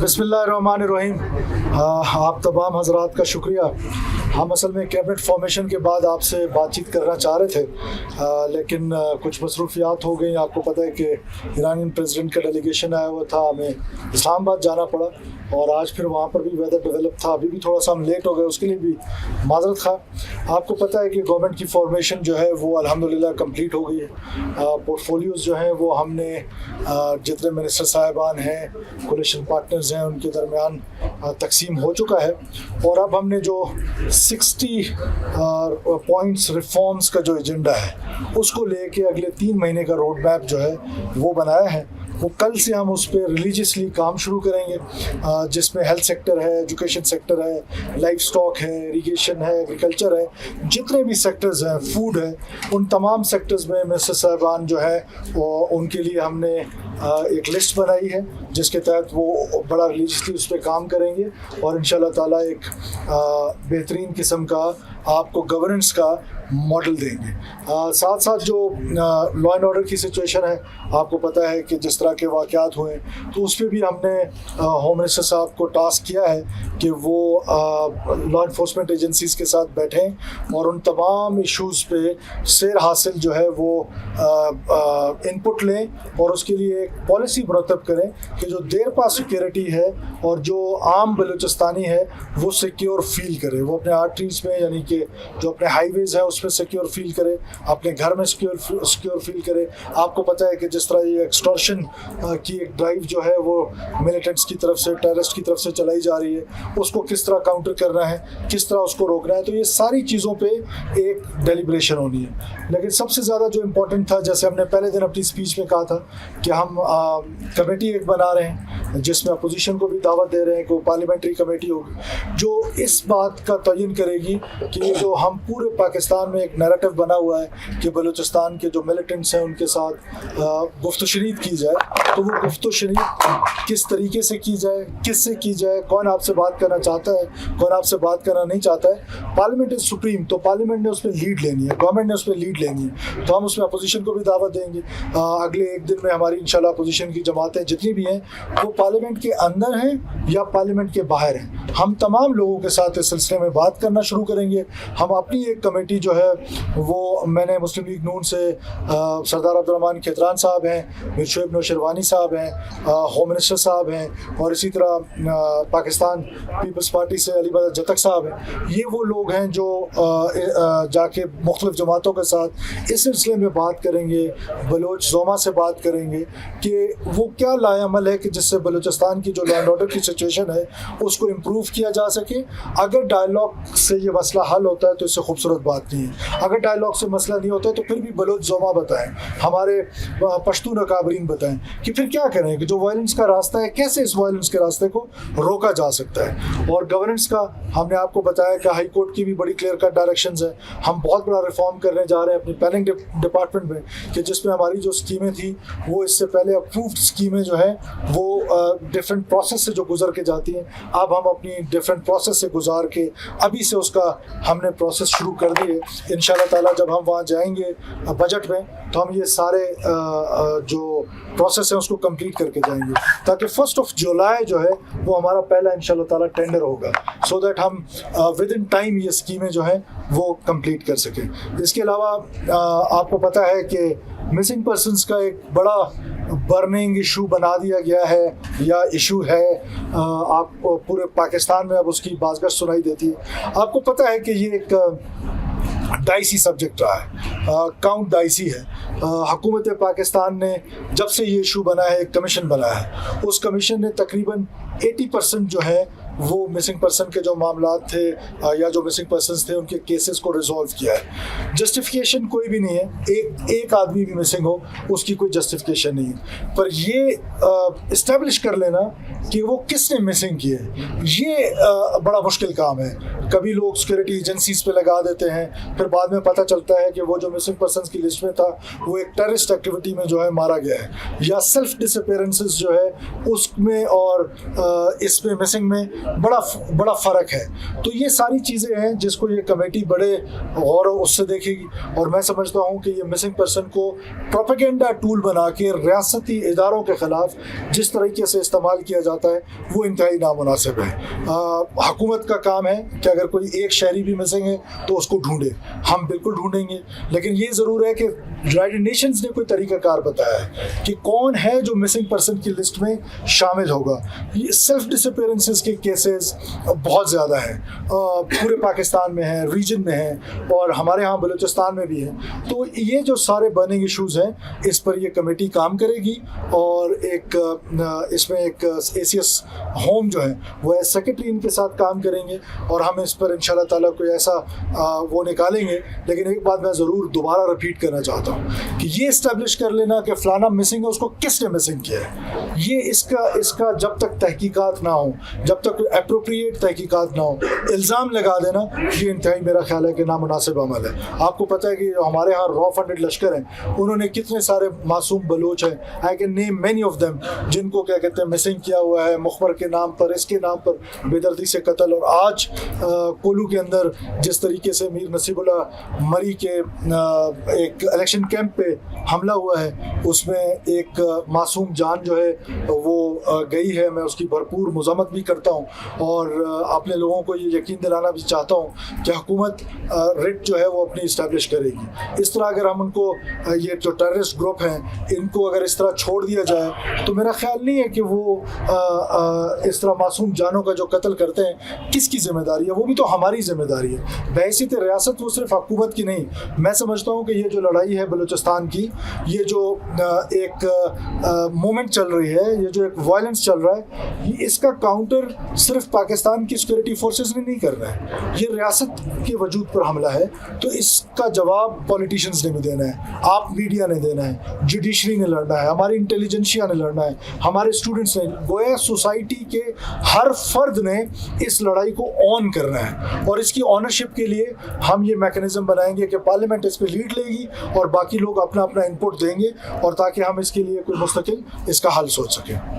बिस्मिल्लाहिर्रहमानिर्रहीम। आप तमाम हजरात का शुक्रिया। हम असल में कैबिनेट फॉर्मेशन के बाद आपसे बातचीत करना चाह रहे थे, लेकिन कुछ मसरूफियात हो गई। आपको पता है कि ईरानियन प्रेसिडेंट का डेलीगेशन आया हुआ था, हमें इस्लामाबाद जाना पड़ा और आज फिर वहाँ पर भी वेदर डेवलप था। अभी भी थोड़ा सा हम लेट हो गए, उसके लिए भी माजरत खा। आपको पता है कि गवर्नमेंट की फॉर्मेशन जो है वो अल्हम्दुलिल्लाह कंप्लीट हो गई है। पोर्टफोलियोज़ जो हैं वो हमने जितने मिनिस्टर साहिबान हैं, कोलिशन पार्टनर्स हैं, उनके दरमियान तकसीम हो चुका है। और अब हमने जो 60 पॉइंट्स रिफॉर्म्स का जो एजेंडा है उसको लेके अगले 3 महीने का रोड मैप जो है वो बनाया है। वो कल से हम उस पर रिलीजियसली काम शुरू करेंगे, जिसमें हेल्थ सेक्टर है, एजुकेशन सेक्टर है, लाइफ स्टॉक है, इरीगेशन है, एग्रीकल्चर है, जितने भी सेक्टर्स हैं, फूड है, उन तमाम सेक्टर्स में मिनिस्टर साहिबान जो है उनके लिए हमने एक लिस्ट बनाई है जिसके तहत वो बड़ा रिलीजियसली उस पर काम करेंगे और इंशाल्लाह ताला एक बेहतरीन किस्म का आपको गवर्नेंस का मॉडल देंगे। साथ साथ जो लॉ एंड ऑर्डर की सिचुएशन है, आपको पता है कि जिस तरह के वाक़यात हुए तो उस पर भी हमने होम मिनिस्टर साहब को टास्क किया है कि वो लॉ इन्फोर्समेंट एजेंसीज़ के साथ बैठें और उन तमाम इश्यूज़ पे सैर हासिल जो है वो इनपुट लें और उसके लिए एक पॉलिसी मुरतब करें कि जो देर पा सिक्योरिटी है और जो आम बलूचिस्तानी है वो सिक्योर फील करे, वो अपने आर्टरीज में यानी कि जो अपने हाईवेज़ हैं उसमें सिक्योर फील करे, अपने घर में सिक्योर फील करे। आपको पता है कि जिस तरह ये एक्सटॉर्शन की एक ड्राइव जो है वो मिलिटेंट्स की तरफ से, टेररिस्ट की तरफ से चलाई जा रही है, उसको किस तरह काउंटर करना है, किस तरह उसको रोकना है, तो ये सारी चीज़ों पे एक डेलिब्रेशन होनी है। लेकिन सबसे ज़्यादा जो इम्पोर्टेंट था, जैसे हमने पहले दिन अपनी स्पीच में कहा था कि हम कमेटी एक बना रहे हैं जिसमें अपोजिशन को भी दावत दे रहे हैं कि वो पार्लियामेंट्री कमेटी होगी जो इस बात का तयन करेगी कि ये जो हम पूरे पाकिस्तान में एक नैरेटिव बना हुआ है कि बलूचिस्तान के जो मिलिटेंट्स हैं उनके साथ गुफ्त शरीद की जाए, तो वो गुफ्त शरीद किस तरीके से की जाए, किससे की जाए, कौन आपसे बात करना चाहता है, कौन आपसे बात करना नहीं चाहता है। पार्लियामेंट इज़ सुप्रीम, तो पार्लियामेंट ने उस पर लीड लेनी है, गवर्नमेंट ने उस पर लीड लेनी है, तो हम उसमें अपोजिशन को भी दावत देंगे। अगले एक दिन में हमारी इंशाल्लाह अपोजिशन की जमातें जितनी भी हैं वो पार्लियामेंट के अंदर हैं या पार्लियामेंट के बाहर हैं, हम तमाम लोगों के साथ इस सिलसिले में बात करना शुरू करेंगे। हम अपनी एक कमेटी जो है वो मैंने मुस्लिम लीग नून से सरदार अब्दुर्रहमान खेतरान साहब हैं, मीर शोएब नौशरवानी साहब हैं, होम मिनिस्टर साहब हैं और इसी तरह पाकिस्तान पीपल्स पार्टी से अली बदर जतक साहब हैं। ये वो लोग हैं जो जाके मुख्तलिफ जमातों के साथ इस सिलसिले में बात करेंगे, बलोच जोमा से बात करेंगे कि वो क्या लाएअमल है कि जिससे बलूचिस्तान की जो लॉ एंड ऑर्डर की सिचुएशन है उसको इम्प्रूव किया जा सके। अगर डायलॉग से ये मसला हल होता है तो इससे खूबसूरत बात नहीं है, अगर डायलॉग से मसला नहीं होता है तो फिर भी बलोच जोमा बताएं, हमारे पश्तून अकाबरीन बताएं कि फिर क्या करें कि जो वायलेंस का रास्ता है कैसे इस वायलेंस के रास्ते को रोका जा सकता है। और गवर्नेंस का हमने आपको बताया कि हाई कोर्ट की भी बड़ी क्लियर कट डायरेक्शंस हैं। हम बहुत बड़ा रिफॉर्म करने जा रहे हैं अपनी प्लानिंग डिपार्टमेंट में कि जिसमें हमारी जो स्कीमें थी वो इससे पहले अप्रूव्ड स्कीमें जो हैं वो डिफरेंट प्रोसेस से जो गुजर के जाती हैं, अब हम अपनी डिफरेंट प्रोसेस से गुजार के अभी से उसका हमने प्रोसेस शुरू कर दिए। इंशाल्लाह ताला जब हम वहाँ जाएंगे बजट में तो हम ये सारे जो प्रोसेस है उसको कंप्लीट करके जाएंगे ताकि 1 जुलाई जो है वो हमारा पहला इंशाल्लाह ताला टेंडर होगा, सो दैट हम विद इन टाइम ये स्कीमें जो हैं वो कंप्लीट कर सकें। इसके अलावा आपको पता है कि मिसिंग पर्सनस का एक बड़ा बर्निंग इशू बना दिया गया है या इशू है, आप पूरे पाकिस्तान में अब उसकी बाज़गश्त सुनाई देती है। आपको पता है कि ये एक डाइसी सब्जेक्ट रहा है, काउंट डाइसी है। हुकूमत पाकिस्तान ने जब से ये इशू बना है एक कमीशन बनाया है, उस कमीशन ने तकरीबन 80% जो है वो मिसिंग पर्सन के जो मामलात थे या जो मिसिंग पर्सन्स थे उनके केसेस को रिजॉल्व किया है। जस्टिफिकेशन कोई भी नहीं है, एक आदमी भी मिसिंग हो उसकी कोई जस्टिफिकेशन नहीं है, पर ये इस्टेब्लिश कर लेना कि वो किसने मिसिंग किए ये बड़ा मुश्किल काम है। कभी लोग सिक्योरिटी एजेंसीज पे लगा देते हैं, फिर बाद में पता चलता है कि वो जो मिसिंग पर्सन की लिस्ट में था वो एक टेररिस्ट एक्टिविटी में जो है मारा गया है, या सेल्फ डिसअपीयरेंसेस जो है उसमें और इसमें मिसिंग में बड़ा फ़र्क है। तो ये सारी चीज़ें हैं जिसको ये कमेटी बड़े गौर उससे देखेगी, और मैं समझता हूँ कि ये मिसिंग पर्सन को प्रोपेगेंडा टूल बना के रियासती इदारों के ख़िलाफ़ जिस तरीके से इस्तेमाल किया जाता है वो इंतहाई नामुनासिब है। हुकूमत का काम है कि अगर कोई एक शहरी भी मिसिंग है तो उसको ढूंढे, हम बिल्कुल ढूंढेंगे, लेकिन ये ज़रूर है कि यूनाइटेड नेशंस ने कोई तरीक़ाकार बताया है कि कौन है जो मिसिंग पर्सन की लिस्ट में शामिल होगा। ये सेल्फ डिसअपीयरेंसेस के केसेस बहुत ज़्यादा हैं, पूरे पाकिस्तान में हैं, रीजन में हैं, और हमारे यहाँ बलूचिस्तान में भी हैं। तो ये जो सारे बर्निंग इश्यूज़ हैं इस पर ये कमेटी काम करेगी, और इसमें एक ACS होम जो है वो एज सेक्रेटरी इनके साथ काम करेंगे, और हम इस पर इंशाल्लाह ताला कोई ऐसा वो निकालेंगे। लेकिन एक बात मैं ज़रूर दोबारा रिपीट करना चाहता हूँ कि ये इस्टेब्लिश कर लेना कि फ़लाना मिसिंग है, उसको किसने मिसिंग किया है, ये इसका जब तक तहकीकात ना हो, जब तक एप्रोप्रिएट तहकीकात ना हो, इल्ज़ाम लगा देना, ये इंतहाई मेरा ख्याल है कि नामुनासिब अमल है। आपको पता है कि हमारे यहाँ रॉ फंडेड लश्कर हैं, उन्होंने कितने सारे मासूम बलोच हैं, I can name many of them, जिनको क्या कहते हैं मिसिंग किया हुआ है मुखबर के नाम पर, इसके नाम पर बेदर्दी से कत्ल। और आज कोलू के अंदर जिस तरीके से मीर नसीबुल्लाह मरी के एक इलेक्शन कैंप पे हमला हुआ है, उसमें एक मासूम जान जो है वो गई है, मैं उसकी भरपूर मज़म्मत भी करता हूँ, और अपने लोगों को ये यकीन दिलाना भी चाहता हूँ कि हुकूमत रिट जो है वो अपनी इस्टेब्लिश करेगी। इस तरह अगर हम उनको ये जो टेररिस्ट ग्रुप हैं इनको अगर इस तरह छोड़ दिया जाए तो मेरा ख्याल नहीं है कि वो इस तरह मासूम जानों का जो कत्ल करते हैं किसकी ज़िम्मेदारी है, वो भी तो हमारी ज़िम्मेदारी है। बहैसियत रियासत वो सिर्फ हुकूमत की नहीं, मैं समझता हूँ कि ये जो लड़ाई है बलूचिस्तान की, ये जो एक मोमेंट चल रही है, ये जो एक वायलेंस चल रहा है, इसका काउंटर सिर्फ पाकिस्तान की सिक्योरिटी फोर्सेस ने नहीं करना है, ये रियासत के वजूद पर हमला है। तो इसका जवाब पॉलिटिशियंस ने भी देना है, आप मीडिया ने देना है, जुडिशरी ने लड़ना है, हमारी इंटेलिजेंसिया ने लड़ना है, हमारे स्टूडेंट्स ने, गोया सोसाइटी के हर फर्द ने इस लड़ाई को ऑन करना है। और इसकी ऑनरशिप के लिए हम ये मैकेनिज्म बनाएंगे कि पार्लियामेंट इस पर लीड लेगी और बाकी लोग अपना अपना इनपुट देंगे, और ताकि हम इसके लिए कोई मुस्तकिल इसका हल सोच सकें।